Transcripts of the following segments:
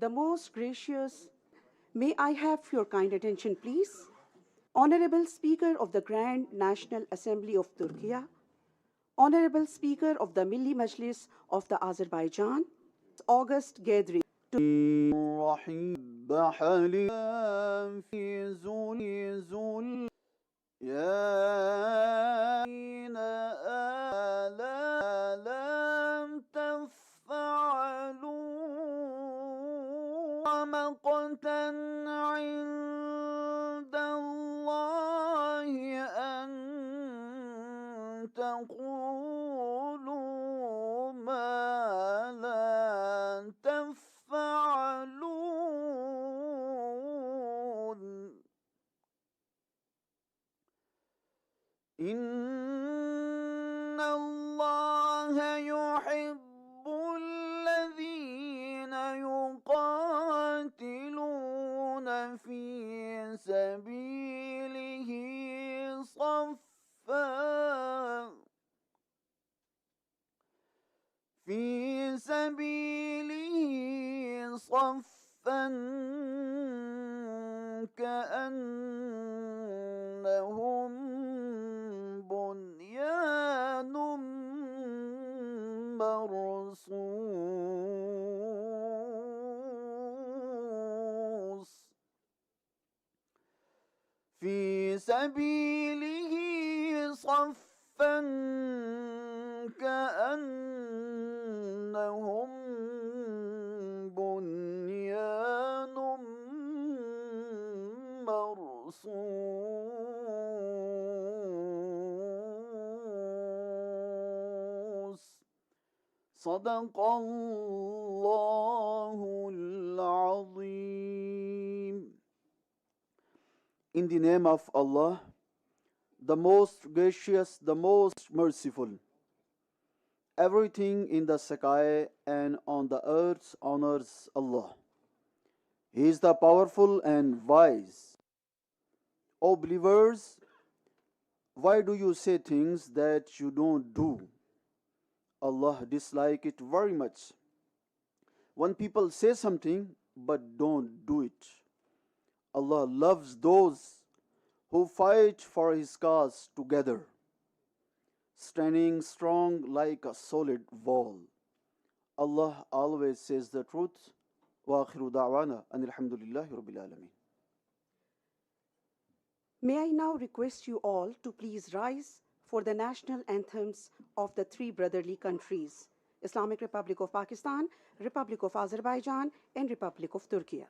The most gracious, may I have your kind attention, please? Honorable Speaker of the Grand National Assembly of Turkey, Honorable Speaker of the Milli Majlis of the Azerbaijan, August gathering. يا آلا لم تفعلوا ومقتا عند الله أن تقولوا ما لا تفعلون إن الله يحب الذين يقاتلون في سبيله صفا كأنهم بنيان مرصوص في سبيله صفا كأنهم بنيان مرصوص صدق الله العظيم. In the name of Allah, the most gracious, the most merciful. Everything in the sky and on the earth honors Allah. He is the powerful and wise. O believers, why do you say things that you don't do? Allah dislikes it very much. When people say something but don't do it. Allah loves those who fight for His cause together, standing strong like a solid wall. Allah always says the truth. وآخر دعوانا أن الحمد لله رب العالمين. May I now request you all to please rise for the national anthems of the three brotherly countries, Islamic Republic of Pakistan, Republic of Azerbaijan, and Republic of Turkey.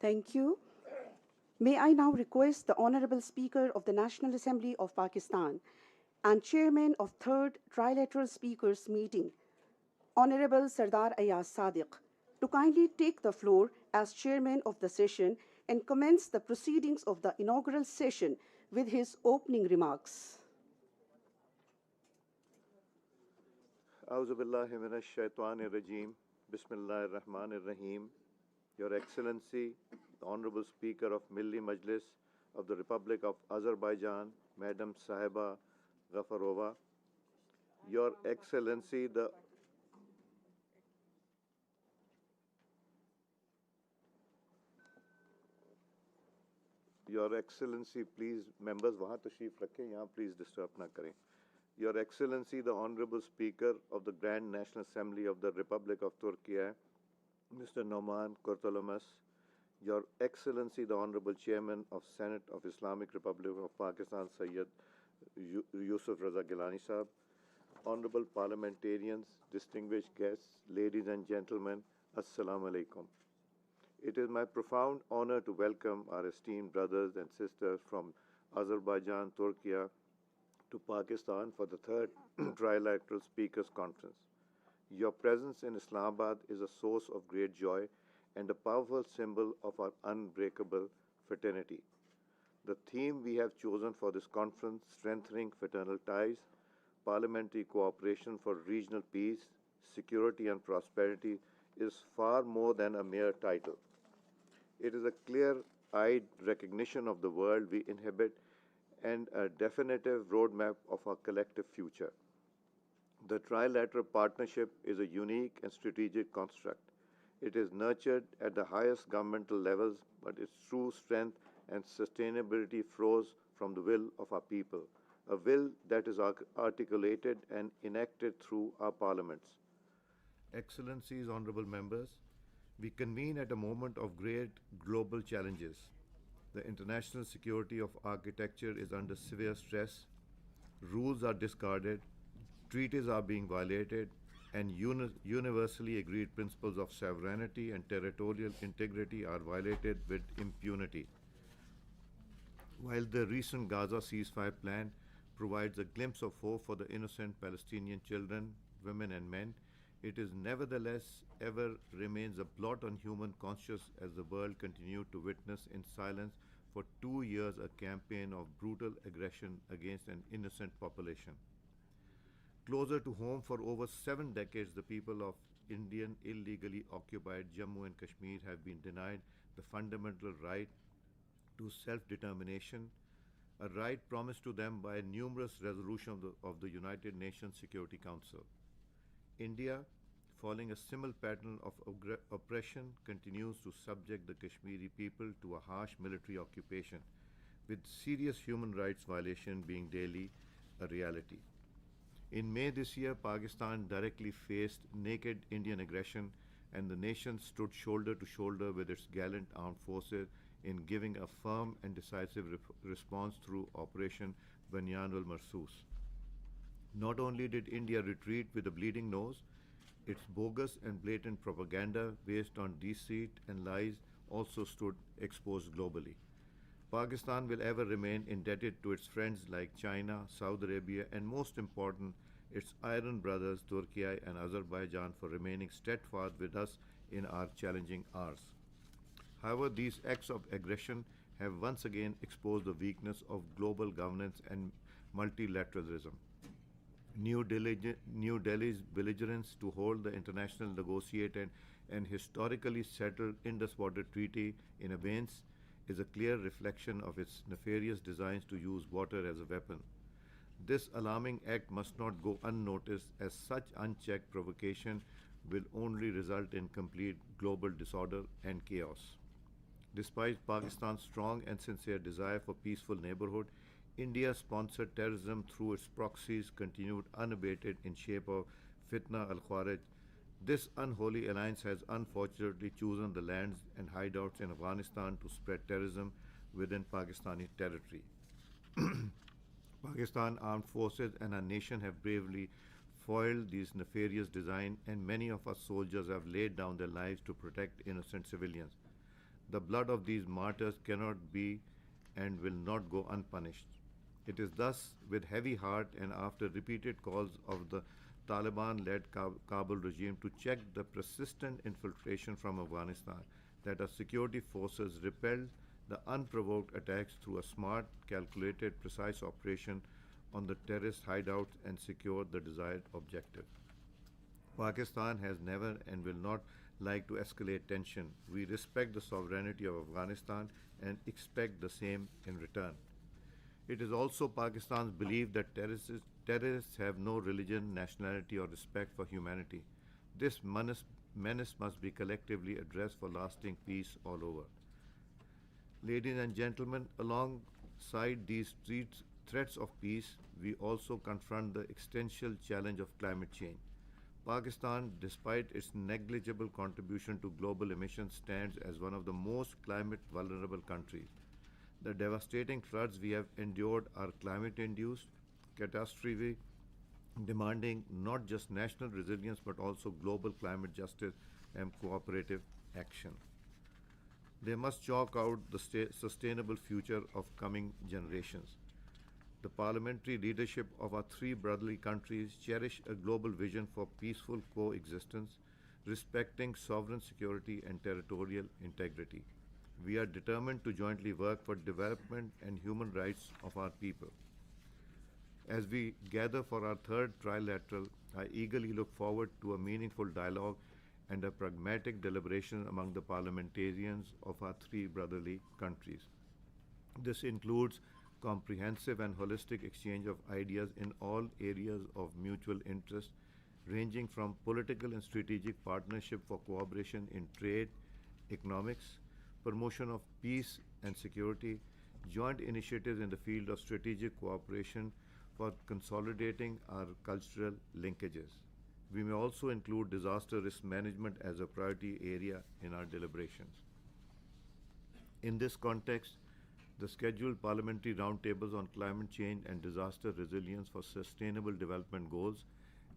Thank you. May I now request the Honorable Speaker of the National Assembly of Pakistan and Chairman of Third Trilateral Speakers Meeting, Honorable Sardar Ayaz Sadiq, to kindly take the floor as Chairman of the session and commence the proceedings of the inaugural session with his opening remarks. A'udhu billahi minash shaitanir rajeem. Bismillahir Rahmanir Rahim. Your Excellency, the Honorable Speaker of Milli Majlis of the Republic of Azerbaijan, Madam Sahiba Ghafarova. Your Excellency, Your Excellency, please, members, वहाँ तशरीफ रखें, यहाँ please disturb ना करें. Your Excellency, the Honorable Speaker of the Grand National Assembly of the Republic of Turkey, Mr. Noman Kurtulamus, Your Excellency, the Honorable Chairman of Senate of Islamic Republic of Pakistan, Sayyid Yusuf Raza Gilani Sahab, Honorable Parliamentarians, distinguished guests, ladies and gentlemen, Assalamu Alaikum. It is my profound honor to welcome our esteemed brothers and sisters from Azerbaijan, Turkey, to Pakistan for the third Trilateral Speakers Conference. Your presence in Islamabad is a source of great joy and a powerful symbol of our unbreakable fraternity. The theme we have chosen for this conference, Strengthening Fraternal Ties, Parliamentary Cooperation for Regional Peace, Security and Prosperity, is far more than a mere title. It is a clear-eyed recognition of the world we inhabit and a definitive roadmap of our collective future. The trilateral partnership is a unique and strategic construct. It is nurtured at the highest governmental levels, but its true strength and sustainability flows from the will of our people, a will that is articulated and enacted through our parliaments. Excellencies, honorable members, we convene at a moment of great global challenges. The international security of architecture is under severe stress, rules are discarded, treaties are being violated, and universally agreed principles of sovereignty and territorial integrity are violated with impunity. While the recent Gaza ceasefire plan provides a glimpse of hope for the innocent Palestinian children, women, and men, it is nevertheless ever remains a blot on human conscience as the world continued to witness in silence for 2 years a campaign of brutal aggression against an innocent population. Closer to home, for over 7 decades, the people of Indian illegally occupied Jammu and Kashmir have been denied the fundamental right to self-determination, a right promised to them by numerous resolutions of the United Nations Security Council. India, following a similar pattern of oppression, continues to subject the Kashmiri people to a harsh military occupation, with serious human rights violation being daily a reality. In May this year, Pakistan directly faced naked Indian aggression, and the nation stood shoulder to shoulder with its gallant armed forces in giving a firm and decisive response through Operation Banyan al-Marsus. Not only did India retreat with a bleeding nose, its bogus and blatant propaganda based on deceit and lies also stood exposed globally. Pakistan will ever remain indebted to its friends like China, Saudi Arabia, and most important, its iron brothers Turkey and Azerbaijan for remaining steadfast with us in our challenging hours. However, these acts of aggression have once again exposed the weakness of global governance and multilateralism. New Delhi's belligerence to hold the international negotiated and historically settled Indus Water Treaty in abeyance is a clear reflection of its nefarious designs to use water as a weapon. This alarming act must not go unnoticed, as such unchecked provocation will only result in complete global disorder and chaos. Despite Pakistan's strong and sincere desire for peaceful neighborhood, India-sponsored terrorism through its proxies continued unabated in shape of Fitna al-Khawarij. This unholy alliance has unfortunately chosen the lands and hideouts in Afghanistan to spread terrorism within Pakistani territory. Pakistan armed forces and our nation have bravely foiled these nefarious designs, and many of our soldiers have laid down their lives to protect innocent civilians. The blood of these martyrs cannot be and will not go unpunished. It is thus with heavy heart and after repeated calls of the Taliban led Kabul regime to check the persistent infiltration from Afghanistan that our security forces repelled the unprovoked attacks through a smart, calculated, precise operation on the terrorist hideouts and secured the desired objective. Pakistan has never and will not like to escalate tension. We respect the sovereignty of Afghanistan and expect the same in return. It is also Pakistan's belief that terrorists have no religion, nationality, or respect for humanity. This menace must be collectively addressed for lasting peace all over. Ladies and gentlemen, alongside these threats of peace, we also confront the existential challenge of climate change. Pakistan, despite its negligible contribution to global emissions, stands as one of the most climate vulnerable countries. The devastating floods we have endured are climate induced catastrophe, demanding not just national resilience but also global climate justice and cooperative action. They must chalk out the sustainable future of coming generations. The parliamentary leadership of our three brotherly countries cherish a global vision for peaceful coexistence, respecting sovereign security and territorial integrity. We are determined to jointly work for development and human rights of our people. As we gather for our third trilateral, I eagerly look forward to a meaningful dialogue and a pragmatic deliberation among the parliamentarians of our three brotherly countries. This includes comprehensive and holistic exchange of ideas in all areas of mutual interest, ranging from political and strategic partnership for cooperation in trade, economics, promotion of peace and security, joint initiatives in the field of strategic cooperation for consolidating our cultural linkages. We may also include disaster risk management as a priority area in our deliberations. In this context, the scheduled parliamentary roundtables on climate change and disaster resilience for sustainable development goals,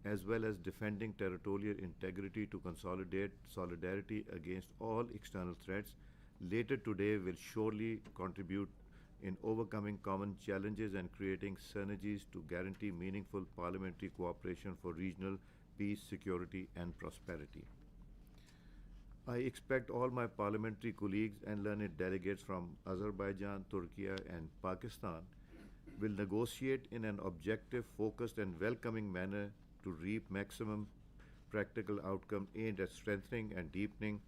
as well as defending territorial integrity to consolidate solidarity against all external threats, later today will surely contribute in overcoming common challenges and creating synergies to guarantee meaningful parliamentary cooperation for regional peace, security, and prosperity. I expect all my parliamentary colleagues and learned delegates from Azerbaijan, Turkey, and Pakistan will negotiate in an objective, focused, and welcoming manner to reap maximum practical outcome aimed at strengthening and deepening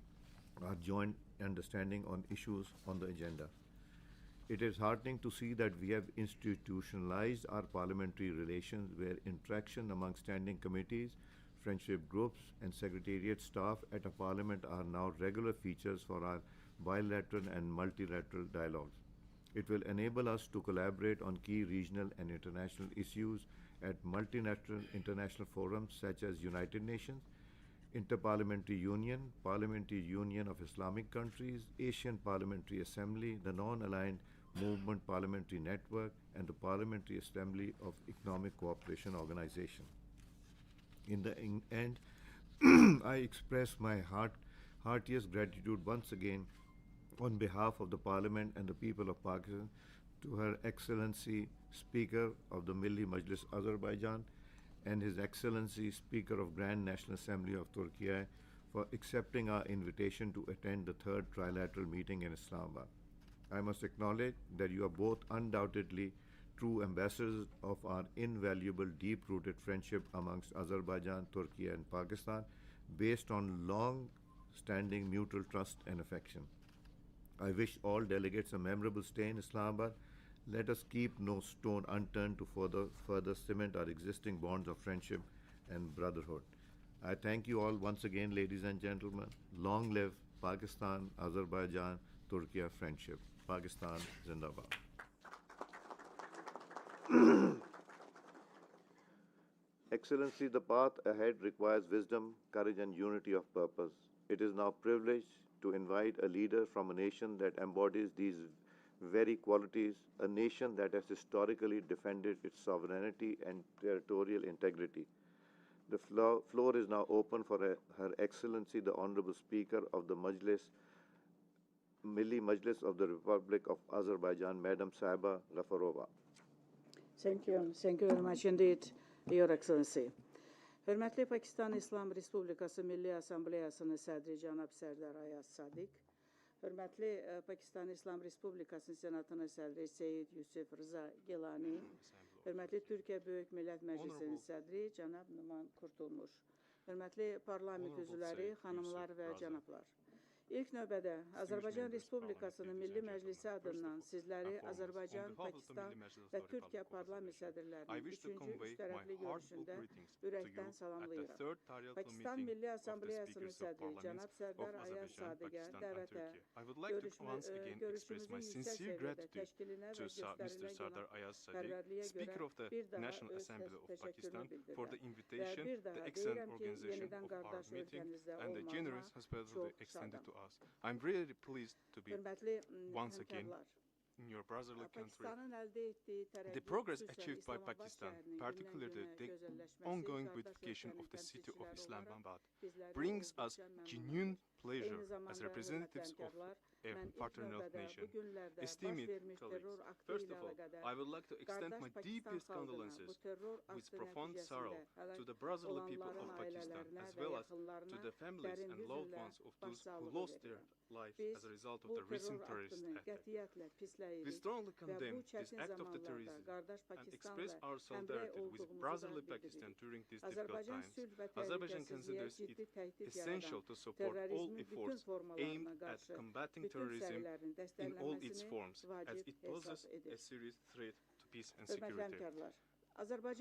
our joint understanding on issues on the agenda. It is heartening to see that we have institutionalized our parliamentary relations where interaction among standing committees, friendship groups, and secretariat staff at a parliament are now regular features for our bilateral and multilateral dialogues. It will enable us to collaborate on key regional and international issues at multilateral international forums such as United Nations, Interparliamentary Union, Parliamentary Union of Islamic Countries, Asian Parliamentary Assembly, the Non-Aligned Movement Parliamentary Network, and the Parliamentary Assembly of Economic Cooperation Organization. In the end, I express my heartiest gratitude once again on behalf of the Parliament and the people of Pakistan to Her Excellency Speaker of the Milli Majlis Azerbaijan and His Excellency Speaker of Grand National Assembly of Turkey for accepting our invitation to attend the third trilateral meeting in Islamabad. I must acknowledge that you are both undoubtedly true ambassadors of our invaluable deep-rooted friendship amongst Azerbaijan, Turkey, and Pakistan based on long-standing mutual trust and affection. I wish all delegates a memorable stay in Islamabad. Let us keep no stone unturned to further cement our existing bonds of friendship and brotherhood. I thank you all once again, ladies and gentlemen. Long live Pakistan, Azerbaijan, Turkey friendship. Pakistan Zindabad. Excellency, the path ahead requires wisdom, courage, and unity of purpose. It is now privileged to invite a leader from a nation that embodies these very qualities, a nation that has historically defended its sovereignty and territorial integrity. The floor is now open for Her Excellency, the Honorable Speaker of the Majlis, Milli Majlis of the Republic of Azerbaijan, Madam Saiba Ghafarova. Thank you. Thank you very much indeed, Your Excellency. Hörmətli Pakistan İslam Respublikası Milli Assambleyasının sədri cənab Sərdar Ayaz Sadiq, hörmətli Pakistan İslam Respublikasının Senatının sədri Seyid Yusuf Rıza Gilani, hörmətli Türkiyə Böyük Millət Məclisinin sədri cənab Numan Kurtulmuş, hörmətli parlament üzvləri, xanımlar və cənablar. İlk növbədə Azərbaycan Respublikasının Milli Məclisi adından sizləri Azərbaycan, Pakistan və Türkiyə parlament sədrlərinin 3-cü üçtərəfli görüşündə ürəkdən salamlayıram. Pakistan Milli Assambleyasının sədri cənab Sərdar Ayaz Sadiqə dəvətə, görüşümüzün yüksək səviyyədə təşkilinə və göstərilən qonaqpərvərliyə görə bir daha öz təşəkkürümü bildirirəm. Və bir daha deyirəm ki, yenidən qardaş ölkənizdə olmağıma çox şadam. I'm really pleased to be once again in your brotherly country. The progress achieved by Pakistan, particularly the ongoing beautification of the city of Islamabad, brings us genuine pleasure as representatives of a fraternal nation. Esteemed colleagues, first of all, I would like to extend my deepest condolences with profound sorrow to the brotherly people of Pakistan, as well as to the families and loved ones of those who lost their lives as a result of the recent terrorist attack. We strongly condemn this act of the terrorism and express our solidarity with brotherly Pakistan during these difficult times. Azerbaijan considers it essential to support all efforts aimed at combating terrorism in all its forms, as it poses a serious threat to peace and security.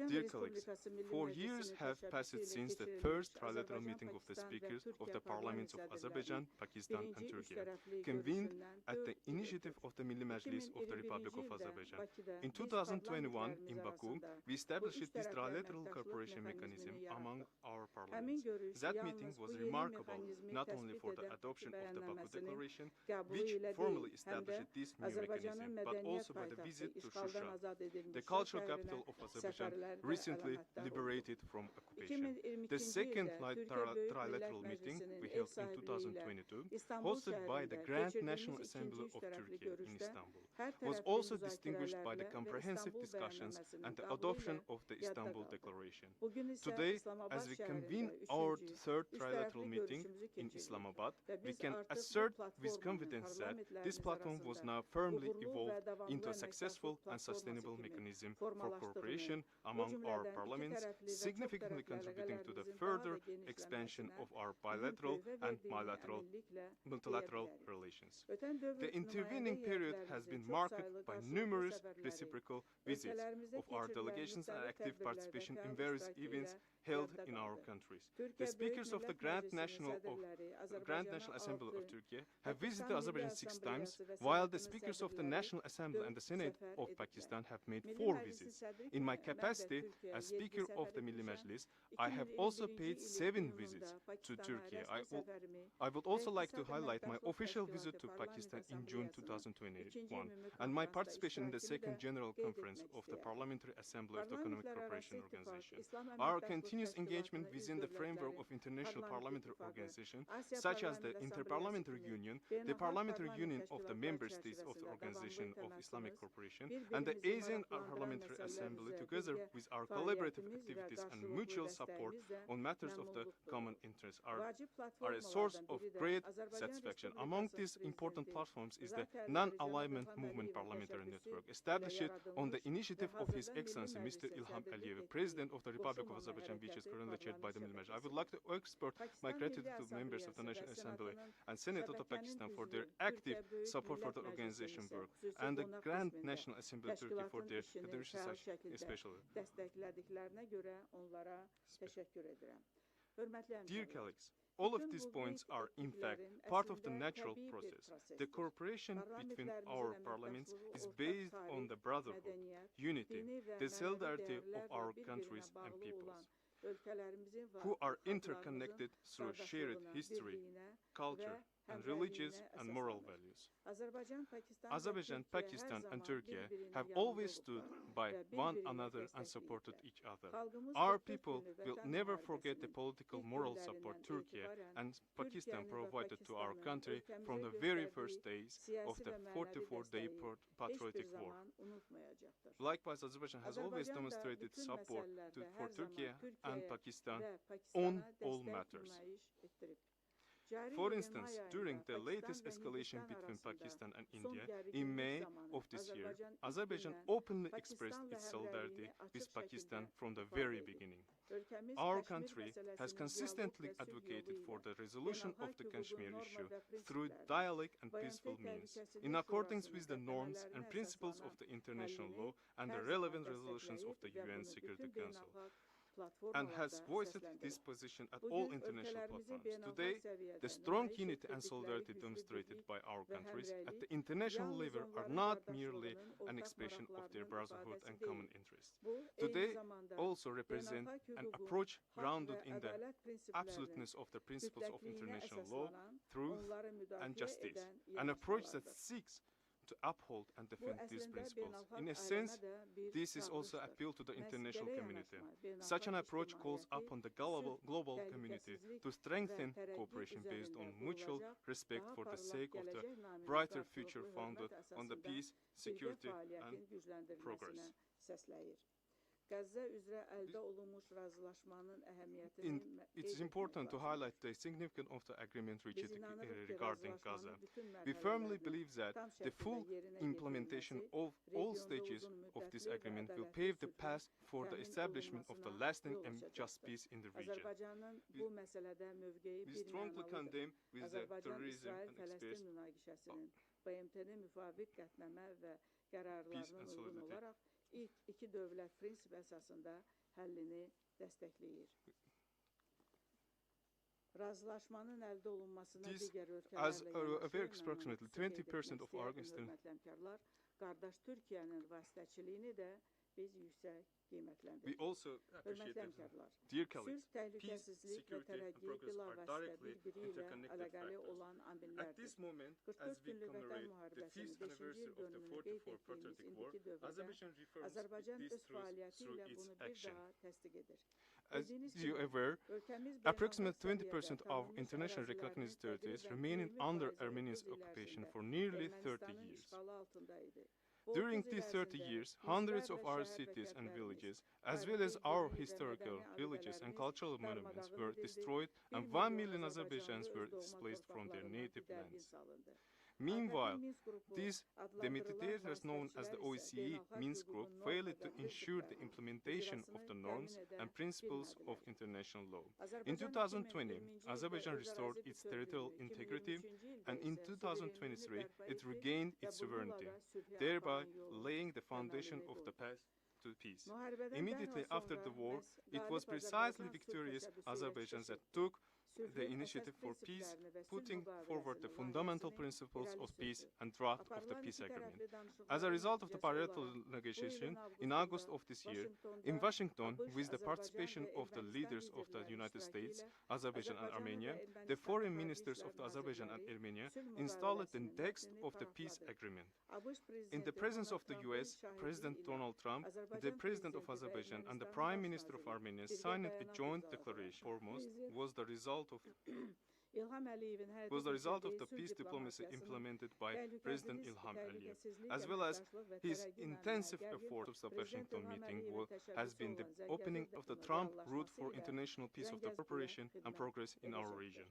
Dear colleagues, 4 years have passed since the first trilateral meeting of the speakers of the parliaments of Azerbaijan, Pakistan and Turkey, convened at the initiative of the Milli Majlis of the Republic of Azerbaijan. In 2021, in Baku, we established this trilateral cooperation mechanism among our parliaments. That meeting was remarkable not only for the adoption of the Baku Declaration, which formally established this new mechanism, but also by the visit to Shusha, the cultural capital of Azerbaijan, recently liberated from occupation. The second trilateral meeting we held in 2022, hosted by the Grand National Assembly of Turkey in Istanbul, was also distinguished by the comprehensive discussions and the adoption of the Istanbul Declaration. Today, as we convene our third trilateral meeting in Islamabad, we can assert with confidence that this platform was now firmly evolved into a successful and sustainable mechanism for cooperation among our parliaments, significantly contributing to the further expansion of our bilateral and multilateral relations. The intervening period has been marked by numerous reciprocal visits of our delegations and active participation in various events held in our countries. The speakers of the Grand National Assembly of Turkey have visited Azerbaijan 6 times, while the speakers of the National Assembly and the Senate of Pakistan have made 4 visits. In my capacity as Speaker of the Milli Majlis, I have also paid 7 visits to Turkey. I would also like to highlight my official visit to Pakistan in June 2021 and my participation in the second General Conference of the Parliamentary Assembly of the Economic Cooperation Organization. Our continuous engagement within the framework of international parliamentary organizations, such as the Interparliamentary Union, the Parliamentary Union of the Member States of the Organization of Islamic Cooperation, and the ASEAN Parliamentary Assembly, together with our collaborative activities and mutual support on matters of the common interest, are a source of great satisfaction. Among these important platforms is the Non-Alignment Movement Parliamentary Network, established on the initiative of His Excellency Mr. Ilham Aliyev, President of the Republic of Azerbaijan, which is currently chaired by the Milli Majlis. I would like to express my gratitude to members of the National Assembly and Senate of Pakistan for their active support for the organization work, and the Grand National Assembly of Turkey for their contributions especially. Dear colleagues, all of these points are, in fact, part of the natural process. The cooperation between our parliaments is based on the brotherhood, unity, the solidarity of our countries and peoples, who are interconnected through shared history, culture, and religious and moral values. Azerbaijan, Pakistan, and Turkey have always stood by one another and supported each other. Our people will never forget the political moral support Turkey and Pakistan provided to our country from the very first days of the 44-day patriotic war. Likewise, Azerbaijan has always demonstrated support for Turkey and Pakistan on all matters. For instance, during the latest escalation between Pakistan and India in May of this year, Azerbaijan openly expressed its solidarity with Pakistan from the very beginning. Our country has consistently advocated for the resolution of the Kashmir issue through dialogue and peaceful means, in accordance with the norms and principles of the international law and the relevant resolutions of the UN Security Council, and has voiced this position at all international platforms. Today, the strong unity and solidarity demonstrated by our countries at the international level are not merely an expression of their brotherhood and common interests. Today also represent an approach grounded in the absoluteness of the principles of international law, truth, and justice, an approach that seeks to uphold and defend these principles. In a sense, this is also an appeal to the international community. Such an approach calls upon the global community to strengthen cooperation based on mutual respect for the sake of the brighter future founded on the peace, security, and progress. It is important to highlight the significance of the agreement reached regarding Gaza. We firmly believe that the full implementation of all stages of this agreement will pave the path for the establishment of the lasting and just peace in the region. We strongly condemn with the terrorism and express peace and solidarity. İlk iki devlet prensip esasında həllini dəstəkləyir. Razılaşmanın əldə olunmasına digər ölkələrlə approximately 20% of our hörmətli qardaş Türkiyənin vasitəçiliyini də biz yüksək qiymətləndiririk. We also appreciate that, dear colleagues, peace, security, and progress are directly interconnected factors. At this moment, as we commemorate the 5th anniversary of the 44 Patriotic War, Azerbaijan refers this truth through its action. As you are aware, approximately 20% of international recognized territories remain under Armenian occupation for nearly 30 years. During these 30 years, hundreds of our cities and villages, as well as our historical villages and cultural monuments, were destroyed, and 1 million Azerbaijans were displaced from their native lands. Meanwhile, the mediators known as the OSCE Minsk Group failed to ensure the implementation of the norms and principles of international law. In 2020, Azerbaijan restored its territorial integrity, and in 2023, it regained its sovereignty, thereby laying the foundation of the path to peace. Immediately after the war, it was precisely victorious Azerbaijan that took the initiative for peace, putting forward the fundamental principles of peace and draft of the peace agreement. As a result of the bilateral negotiation in August of this year, in Washington, with the participation of the leaders of the United States, Azerbaijan and Armenia, the foreign ministers of Azerbaijan and Armenia installed the text of the peace agreement. In the presence of the US, President Donald Trump, the President of Azerbaijan, and the Prime Minister of Armenia signed a joint declaration. Foremost was the result of the peace diplomacy implemented by President Ilham Aliyev, as well as his intensive efforts of the Washington meeting has been the opening of the Trump route for international peace of the cooperation and progress in our region.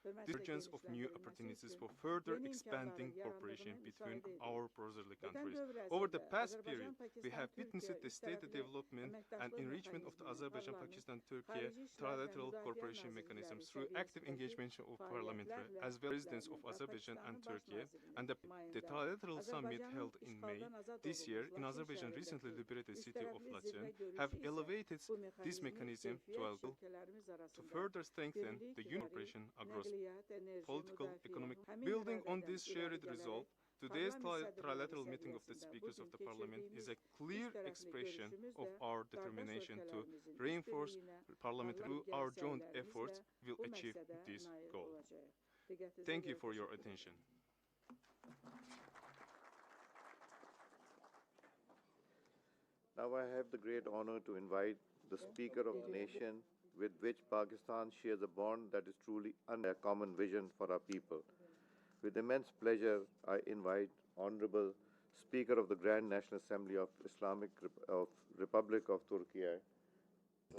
The emergence of new opportunities for further expanding cooperation between our brotherly countries. Over the past period, we have witnessed the steady development and enrichment of the Azerbaijan-Pakistan-Turkey trilateral cooperation mechanisms through active engagement of parliamentary as well as presidents of Azerbaijan and Turkey, and the trilateral summit held in May this year in Azerbaijan recently liberated city of Laçın have elevated this mechanism to further strengthen the union cooperation across political, economic. Building on this shared resolve, today's trilateral meeting of the speakers of the parliament is a clear expression of our determination to reinforce parliament through our joint efforts will achieve this goal. Thank you for your attention. Now I have the great honor to invite the Speaker of the nation with which Pakistan shares a bond that is truly a common vision for our people. With immense pleasure, I invite Honorable Speaker of the Grand National Assembly of Republic of Turkey.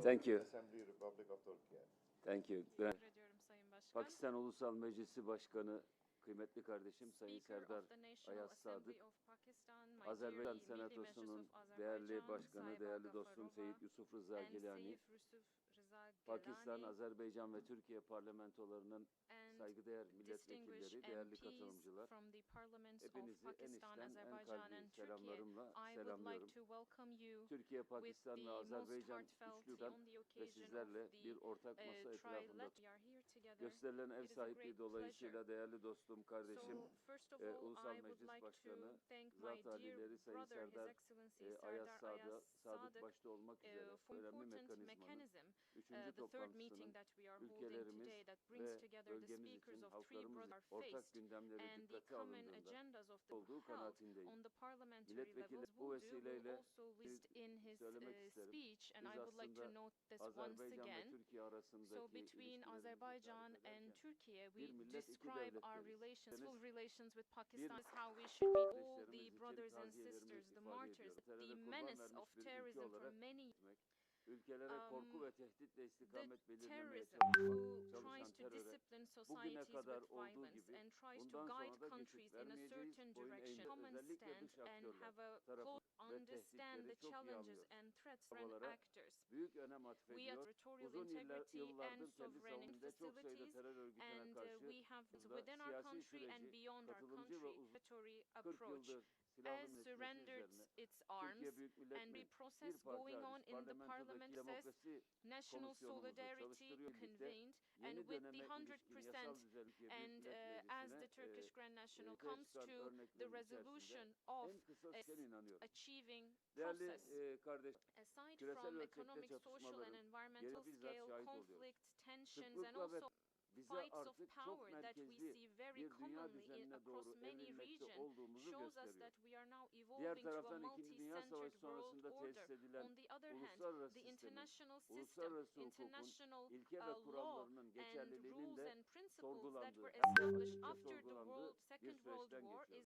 Thank you. Assembly Republic of Turkey. Thank you. Teşekkür ediyorum Sayın Başkan. Pakistan Ulusal Meclisi Başkanı, kıymetli kardeşim Sayın Speaker Serdar of the National Ayaz Assembly Sadık, of Pakistan, my Azerbaycan dear Milli Meclis Senatosu'nun of değerli Azerbaijan, başkanı, Sayın değerli dostum Gafarova, Seyyid Yusuf Rıza and Gilani, Seyyid Yusuf Rıza Pakistan, Gilani, Azerbaycan ve Türkiye parlamentolarının and saygıdeğer distinguished milletvekilleri, değerli MPs katılımcılar, from the parliaments of hepinizi en Pakistan, içten, en Azerbaijan, kalbi and Turkey. selamlarımla I would like selamlıyorum. to welcome you Türkiye, with Pakistan the ve most Azerbaycan heartfelt üçlüden on the ve occasion sizlerle of the bir ortak masa etrafında Trilateral. We are here together. gösterilen ev It is a sahipliği great dolayısıyla pleasure. değerli dostum, kardeşim, So, first of all, Ulusal I would Meclis like to Başkanı, thank my Zat dear Alileri Sayın brother, His Serdar Excellency Ayaz Serdar Sadık Sadık, başta olmak üzere for önemli important mekanizmanın mechanism, üçüncü the third meeting toplantısının that we are holding ülkelerimiz today that brings ve together the bölgemiz speakers için of three halklarımız brothers ortak faced gündemleri and the dikkate common alındığında agendas of the olduğu held kanaatindeyim. on the parliamentary Milletvekili levels bu will vesileyle also list in his söylemek isterim. speech, and Biz I would like to aslında note this once Azerbaycan ve again. Türkiye arasındaki So between ilişkilerimizi Azerbaijan tarif and ederken Turkey, bir we millet, iki describe devlet our deriz. relations, full relations with Bir Pakistan, is how we should be. All kardeşlerimiz the için brothers and taziyelerimi sisters, the ifade martyrs, ediyorum. the Teröre kurban menace vermiş of bir ülke terrorism for olarak many. ülkelere korku ve tehditle The istikamet belirlemeye terrorism çalışan who tries to teröre discipline bugüne societies kadar with olduğu violence gibi and tries to bundan guide sonra da countries geçit in a vermeyeceğiz. certain Boyun direction, eğmeyeceğiz. common Özellikle stand dış and aktörler have a tarafından close ve understand the tehditleri çok iyi challenges anlıyoruz. and threats from Havalara actors. büyük önem We are atfediyor. territorial Uzun integrity and yıllardır kendi sovereign savunmasında çok sayıda facilities, terör örgütüne and karşı we have hızla within our siyasi country and süreci beyond our katılımcı ve country uzun territory 40 approach. yıldır silahlı As netleşmesi surrendered üzerine its arms, Türkiye Büyük Millet and the Meclisi bir process parti going on hariç in the parlamentodaki parliament says demokrasi national komisyonumuzu solidarity çalıştırıyor. Birlikte convened, and yeni with the döneme 100% ilişkin yasal düzenlik Büyük and Millet as the Meclisi'ne Turkish Grand National ortaya comes çıkan to the örneklerin resolution içerisinde of en kısa süreden inanıyorum. achieving Değerli process. kardeş, Aside küresel from ölçekte economic, social, and çatışmaların environmental bizzat scale şahit oluyoruz. conflicts, tensions, and Sıklıkla ve also bize fights of artık çok power that we merkezli see very bir dünya commonly düzenine doğru across many evrilmekte regions olduğumuzu shows us gösteriyor. that we are now Diğer evolving to a taraftan İkinci Dünya multi-centered Savaşı world sonrasında order. tesis edilen On the other hand, uluslararası the sistemin, international system, uluslararası hukukun, international ilke ve law, kurallarının and geçerliliğinin rules de and principles that sorgulandığı, were hem de established açıkça after the sorgulandığı bir Second World süreçten War geçiyoruz. is